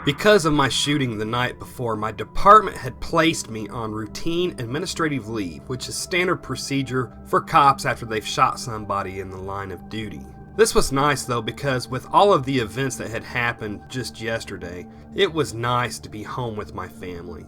Because of my shooting the night before, my department had placed me on routine administrative leave, which is standard procedure for cops after they've shot somebody in the line of duty. This was nice though, because with all of the events that had happened just yesterday, it was nice to be home with my family.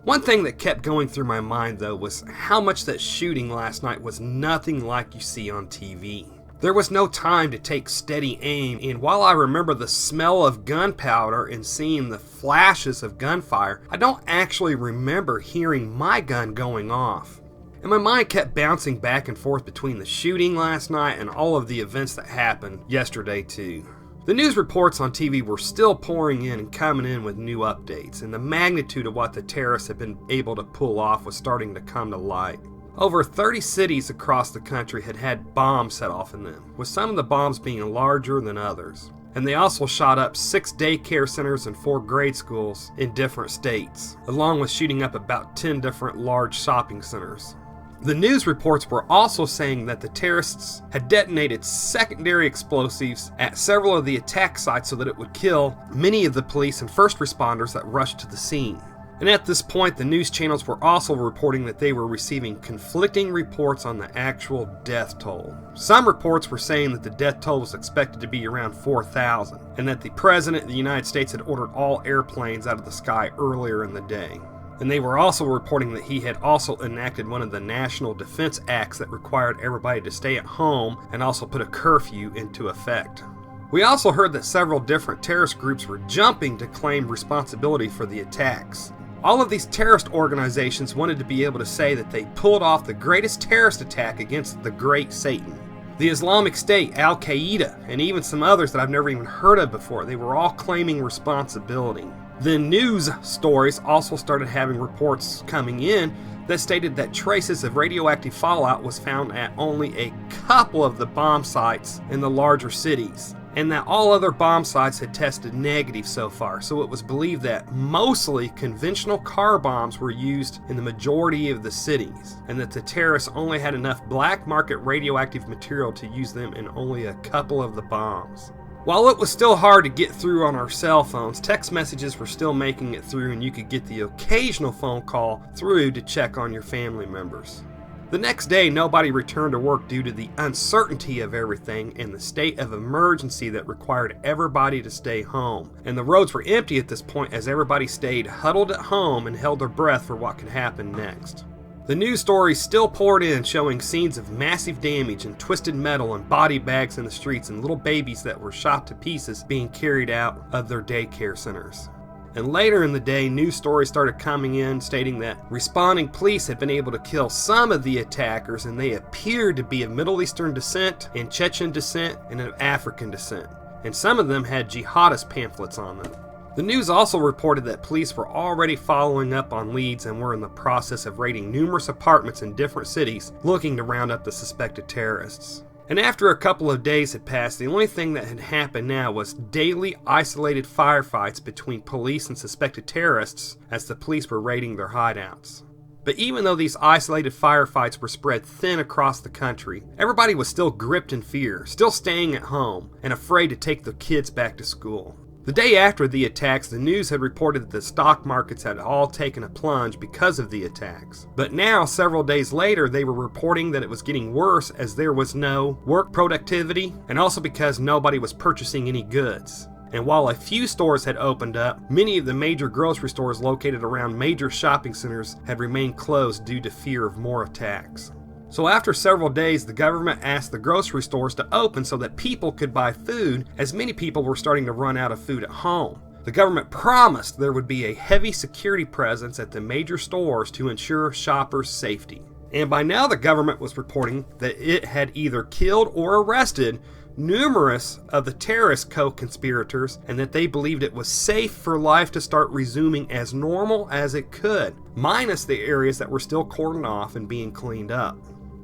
One thing that kept going through my mind though was how much that shooting last night was nothing like you see on TV. There was no time to take steady aim, and while I remember the smell of gunpowder and seeing the flashes of gunfire, I don't actually remember hearing my gun going off. And my mind kept bouncing back and forth between the shooting last night and all of the events that happened yesterday too. The news reports on TV were still pouring in and coming in with new updates, and the magnitude of what the terrorists had been able to pull off was starting to come to light. Over 30 cities across the country had had bombs set off in them, with some of the bombs being larger than others. And they also shot up 6 daycare centers and 4 grade schools in different states, along with shooting up about 10 different large shopping centers. The news reports were also saying that the terrorists had detonated secondary explosives at several of the attack sites so that it would kill many of the police and first responders that rushed to the scene. And at this point, the news channels were also reporting that they were receiving conflicting reports on the actual death toll. Some reports were saying that the death toll was expected to be around 4,000, and that the President of the United States had ordered all airplanes out of the sky earlier in the day. And they were also reporting that he had also enacted one of the National Defense Acts that required everybody to stay at home and also put a curfew into effect. We also heard that several different terrorist groups were jumping to claim responsibility for the attacks. All of these terrorist organizations wanted to be able to say that they pulled off the greatest terrorist attack against the great Satan. The Islamic State, Al-Qaeda, and even some others that I've never even heard of before, they were all claiming responsibility. The news stories also started having reports coming in that stated that traces of radioactive fallout was found at only a couple of the bomb sites in the larger cities, and that all other bomb sites had tested negative so far, so it was believed that mostly conventional car bombs were used in the majority of the cities, and that the terrorists only had enough black market radioactive material to use them in only a couple of the bombs. While it was still hard to get through on our cell phones, text messages were still making it through, and you could get the occasional phone call through to check on your family members. The next day, nobody returned to work due to the uncertainty of everything and the state of emergency that required everybody to stay home. And the roads were empty at this point as everybody stayed huddled at home and held their breath for what could happen next. The news stories still poured in, showing scenes of massive damage and twisted metal and body bags in the streets and little babies that were shot to pieces being carried out of their daycare centers. And later in the day, news stories started coming in stating that responding police had been able to kill some of the attackers, and they appeared to be of Middle Eastern descent and Chechen descent and of African descent. And some of them had jihadist pamphlets on them. The news also reported that police were already following up on leads and were in the process of raiding numerous apartments in different cities looking to round up the suspected terrorists. And after a couple of days had passed, the only thing that had happened now was daily isolated firefights between police and suspected terrorists as the police were raiding their hideouts. But even though these isolated firefights were spread thin across the country, everybody was still gripped in fear, still staying at home, and afraid to take their kids back to school. The day after the attacks, the news had reported that the stock markets had all taken a plunge because of the attacks. But now, several days later, they were reporting that it was getting worse as there was no work productivity, and also because nobody was purchasing any goods. And while a few stores had opened up, many of the major grocery stores located around major shopping centers had remained closed due to fear of more attacks. So after several days, the government asked the grocery stores to open so that people could buy food, as many people were starting to run out of food at home. The government promised there would be a heavy security presence at the major stores to ensure shoppers' safety. And by now the government was reporting that it had either killed or arrested numerous of the terrorist co-conspirators, and that they believed it was safe for life to start resuming as normal as it could, minus the areas that were still cordoned off and being cleaned up.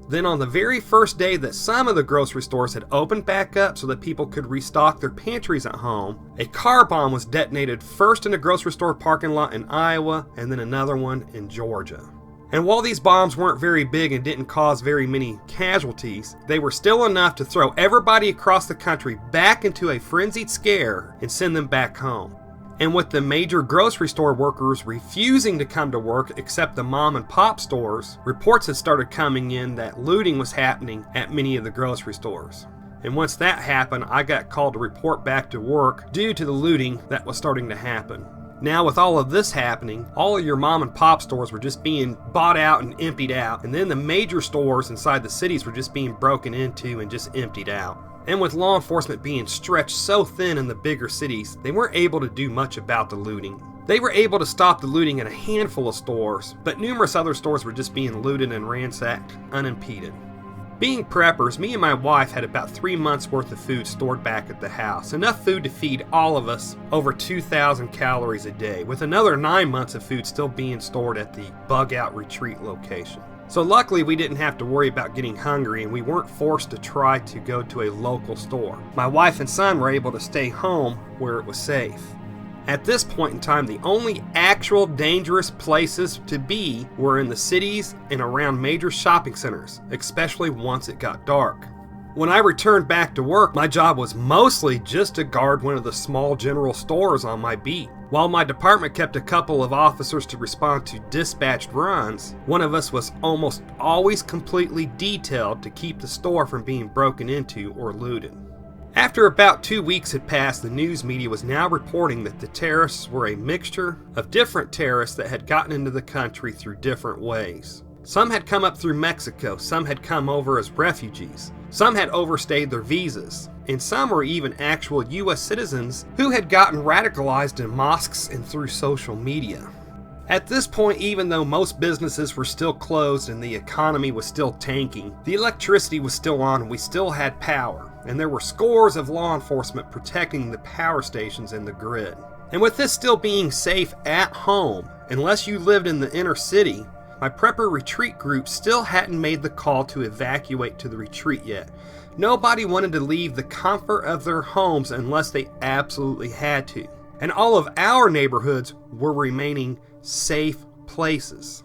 Then on the very first day that some of the grocery stores had opened back up so that people could restock their pantries at home, a car bomb was detonated first in a grocery store parking lot in Iowa and then another one in Georgia. And while these bombs weren't very big and didn't cause very many casualties, they were still enough to throw everybody across the country back into a frenzied scare and send them back home. And with the major grocery store workers refusing to come to work except the mom and pop stores, reports had started coming in that looting was happening at many of the grocery stores. And once that happened, I got called to report back to work due to the looting that was starting to happen. Now with all of this happening, all of your mom and pop stores were just being bought out and emptied out, and then the major stores inside the cities were just being broken into and just emptied out. And with law enforcement being stretched so thin in the bigger cities, they weren't able to do much about the looting. They were able to stop the looting in a handful of stores, but numerous other stores were just being looted and ransacked unimpeded. Being preppers, me and my wife had about 3 months worth of food stored back at the house, enough food to feed all of us over 2,000 calories a day, with another 9 months of food still being stored at the bug out retreat location. So luckily we didn't have to worry about getting hungry, and we weren't forced to try to go to a local store. My wife and son were able to stay home where it was safe. At this point in time, the only actual dangerous places to be were in the cities and around major shopping centers, especially once it got dark. When I returned back to work, my job was mostly just to guard one of the small general stores on my beat. While my department kept a couple of officers to respond to dispatched runs, one of us was almost always completely detailed to keep the store from being broken into or looted. After about 2 weeks had passed, the news media was now reporting that the terrorists were a mixture of different terrorists that had gotten into the country through different ways. Some had come up through Mexico, some had come over as refugees, some had overstayed their visas, and some were even actual U.S. citizens who had gotten radicalized in mosques and through social media. At this point, even though most businesses were still closed and the economy was still tanking, the electricity was still on and we still had power, and there were scores of law enforcement protecting the power stations and the grid. And with this still being safe at home, unless you lived in the inner city, my prepper retreat group still hadn't made the call to evacuate to the retreat yet. Nobody wanted to leave the comfort of their homes unless they absolutely had to. And all of our neighborhoods were remaining safe places.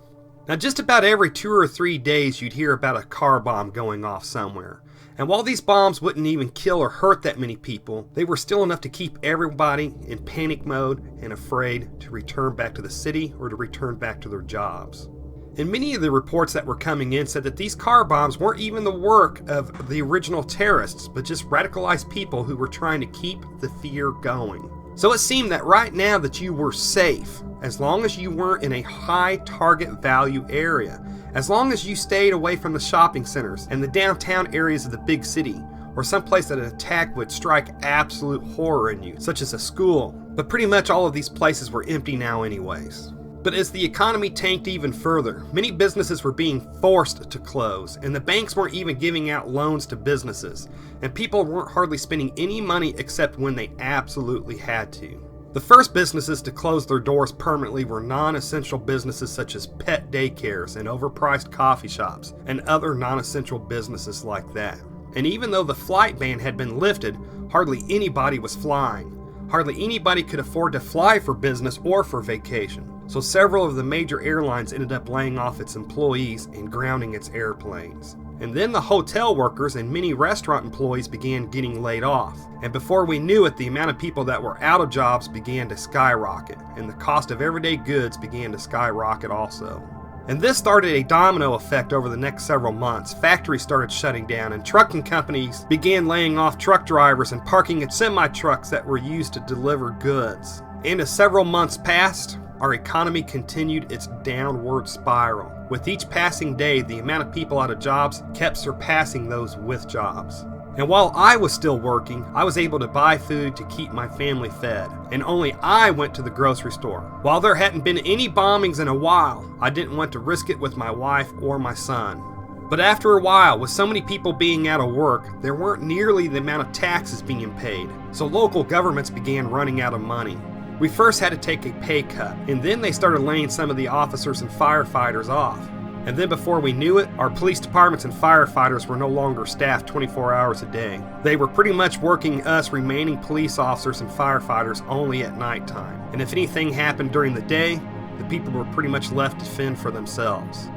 Now just about every 2 or 3 days you'd hear about a car bomb going off somewhere. And while these bombs wouldn't even kill or hurt that many people, they were still enough to keep everybody in panic mode and afraid to return back to the city or to return back to their jobs. And many of the reports that were coming in said that these car bombs weren't even the work of the original terrorists, but just radicalized people who were trying to keep the fear going. So it seemed that right now that you were safe, as long as you weren't in a high target value area, as long as you stayed away from the shopping centers and the downtown areas of the big city, or someplace that an attack would strike absolute horror in you, such as a school. But pretty much all of these places were empty now anyways. But as the economy tanked even further, many businesses were being forced to close, and the banks weren't even giving out loans to businesses, and people weren't hardly spending any money except when they absolutely had to. The first businesses to close their doors permanently were non-essential businesses such as pet daycares and overpriced coffee shops, and other non-essential businesses like that. And even though the flight ban had been lifted, hardly anybody was flying. Hardly anybody could afford to fly for business or for vacation. So several of the major airlines ended up laying off its employees and grounding its airplanes. And then the hotel workers and many restaurant employees began getting laid off. And before we knew it, the amount of people that were out of jobs began to skyrocket, and the cost of everyday goods began to skyrocket also. And this started a domino effect over the next several months. Factories started shutting down, and trucking companies began laying off truck drivers and parking at semi-trucks that were used to deliver goods. And as several months passed, our economy continued its downward spiral. With each passing day, the amount of people out of jobs kept surpassing those with jobs. And while I was still working, I was able to buy food to keep my family fed. And only I went to the grocery store. While there hadn't been any bombings in a while, I didn't want to risk it with my wife or my son. But after a while, with so many people being out of work, there weren't nearly the amount of taxes being paid. So local governments began running out of money. We first had to take a pay cut, and then they started laying some of the officers and firefighters off. And then before we knew it, our police departments and firefighters were no longer staffed 24 hours a day. They were pretty much working us remaining police officers and firefighters only at nighttime. And if anything happened during the day, the people were pretty much left to fend for themselves.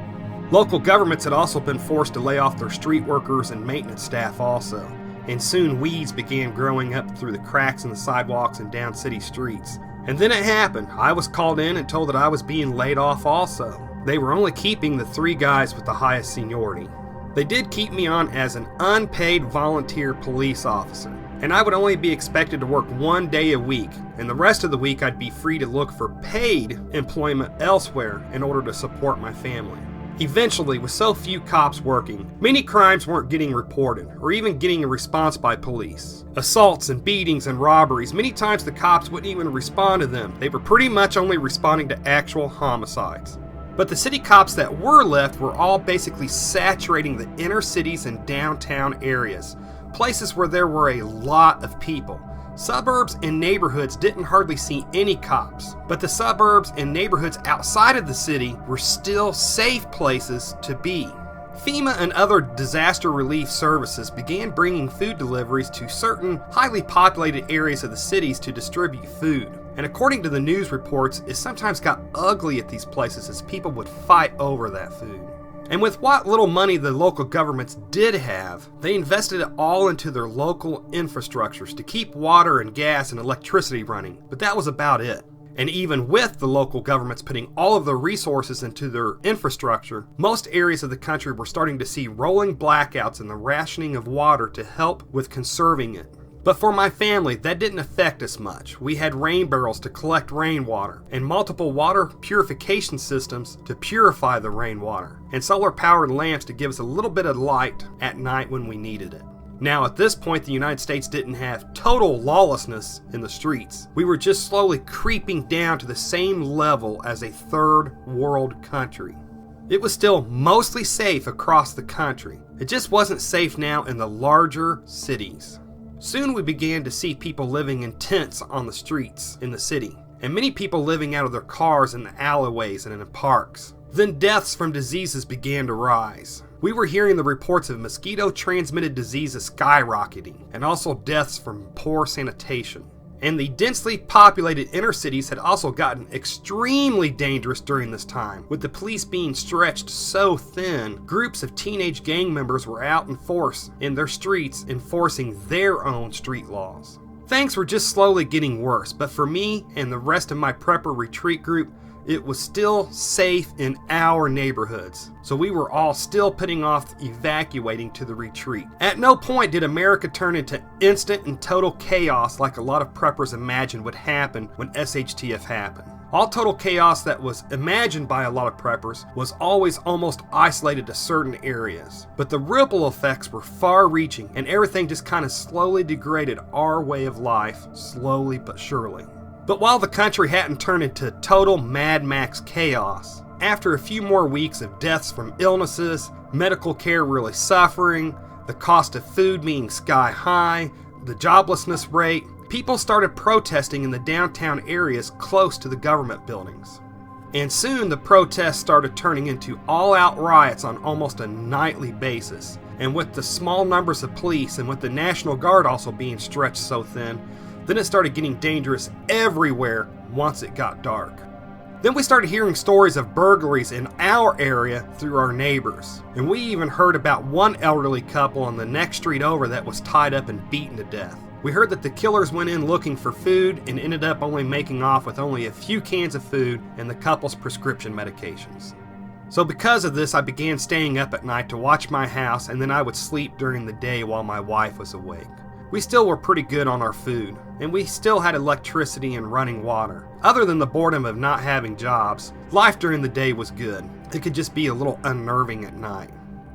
Local governments had also been forced to lay off their street workers and maintenance staff also. And soon weeds began growing up through the cracks in the sidewalks and down city streets. And then it happened. I was called in and told that I was being laid off also. They were only keeping the 3 guys with the highest seniority. They did keep me on as an unpaid volunteer police officer, and I would only be expected to work 1 day a week, and the rest of the week I'd be free to look for paid employment elsewhere in order to support my family. Eventually, with so few cops working, many crimes weren't getting reported, or even getting a response by police. Assaults and beatings and robberies, many times the cops wouldn't even respond to them. They were pretty much only responding to actual homicides. But the city cops that were left were all basically saturating the inner cities and downtown areas, places where there were a lot of people. Suburbs and neighborhoods didn't hardly see any cops, but the suburbs and neighborhoods outside of the city were still safe places to be. FEMA and other disaster relief services began bringing food deliveries to certain highly populated areas of the cities to distribute food. And according to the news reports, it sometimes got ugly at these places as people would fight over that food. And with what little money the local governments did have, they invested it all into their local infrastructures to keep water and gas and electricity running, but that was about it. And even with the local governments putting all of their resources into their infrastructure, most areas of the country were starting to see rolling blackouts and the rationing of water to help with conserving it. But for my family, that didn't affect us much. We had rain barrels to collect rainwater, and multiple water purification systems to purify the rainwater, and solar-powered lamps to give us a little bit of light at night when we needed it. Now, at this point, the United States didn't have total lawlessness in the streets. We were just slowly creeping down to the same level as a third world country. It was still mostly safe across the country. It just wasn't safe now in the larger cities. Soon we began to see people living in tents on the streets in the city, and many people living out of their cars in the alleyways and in the parks. Then deaths from diseases began to rise. We were hearing the reports of mosquito-transmitted diseases skyrocketing, and also deaths from poor sanitation. And the densely populated inner cities had also gotten extremely dangerous during this time. With the police being stretched so thin, groups of teenage gang members were out in force in their streets enforcing their own street laws. Things were just slowly getting worse, but for me and the rest of my prepper retreat group, it was still safe in our neighborhoods, so we were all still putting off evacuating to the retreat. At no point did America turn into instant and total chaos like a lot of preppers imagined would happen when SHTF happened. All total chaos that was imagined by a lot of preppers was always almost isolated to certain areas. But the ripple effects were far-reaching, and everything just kind of slowly degraded our way of life, slowly but surely. But while the country hadn't turned into total Mad Max chaos, after a few more weeks of deaths from illnesses, medical care really suffering, the cost of food being sky high, the joblessness rate, people started protesting in the downtown areas close to the government buildings. And soon the protests started turning into all-out riots on almost a nightly basis. And with the small numbers of police and with the National Guard also being stretched so thin, then it started getting dangerous everywhere once it got dark. Then we started hearing stories of burglaries in our area through our neighbors. And we even heard about one elderly couple on the next street over that was tied up and beaten to death. We heard that the killers went in looking for food and ended up only making off with only a few cans of food and the couple's prescription medications. So because of this, I began staying up at night to watch my house, and then I would sleep during the day while my wife was awake. We still were pretty good on our food, and we still had electricity and running water. Other than the boredom of not having jobs, life during the day was good. It could just be a little unnerving at night.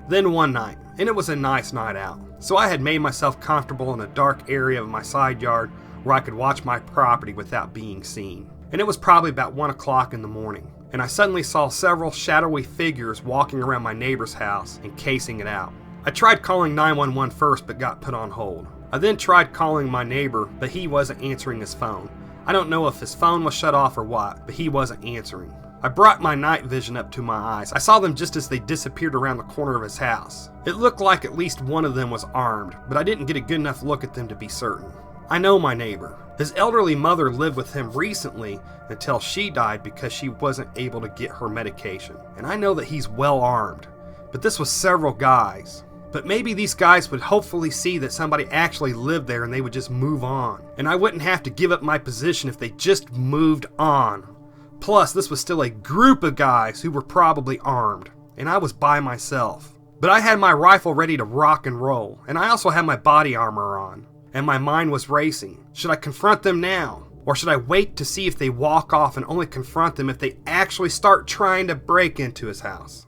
Then one night, and it was a nice night out, so I had made myself comfortable in a dark area of my side yard where I could watch my property without being seen. And it was probably about 1 o'clock in the morning, and I suddenly saw several shadowy figures walking around my neighbor's house and casing it out. I tried calling 911 first but got put on hold. I then tried calling my neighbor, but he wasn't answering his phone. I don't know if his phone was shut off or what, but he wasn't answering. I brought my night vision up to my eyes. I saw them just as they disappeared around the corner of his house. It looked like at least one of them was armed, but I didn't get a good enough look at them to be certain. I know my neighbor. His elderly mother lived with him recently until she died because she wasn't able to get her medication. And I know that he's well armed, but this was several guys. But maybe these guys would hopefully see that somebody actually lived there and they would just move on. And I wouldn't have to give up my position if they just moved on. Plus, this was still a group of guys who were probably armed, and I was by myself. But I had my rifle ready to rock and roll, and I also had my body armor on, and my mind was racing. Should I confront them now? Or should I wait to see if they walk off and only confront them if they actually start trying to break into his house?